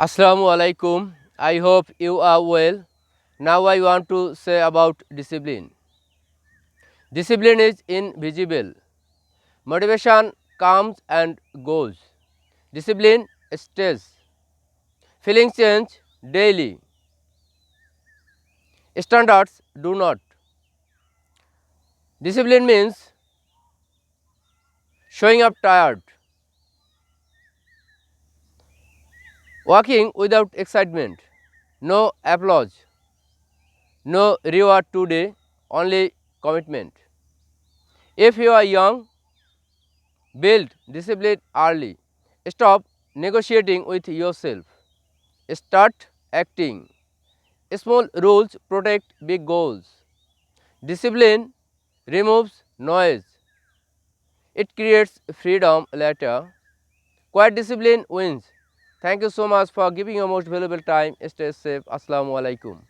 Assalamu alaikum. I hope you are well. Now I want to say about discipline. Discipline is invisible. Motivation comes and goes. Discipline stays. Feelings change daily. Standards do not. Discipline means showing up tired, walking without excitement, no applause, no reward today, only commitment. If you are young, build discipline early. Stop negotiating with yourself. Start acting. Small rules protect big goals. Discipline removes noise. It creates freedom later. Quiet discipline wins. Thank you so much for giving your most valuable time. Stay safe. Assalamu alaikum.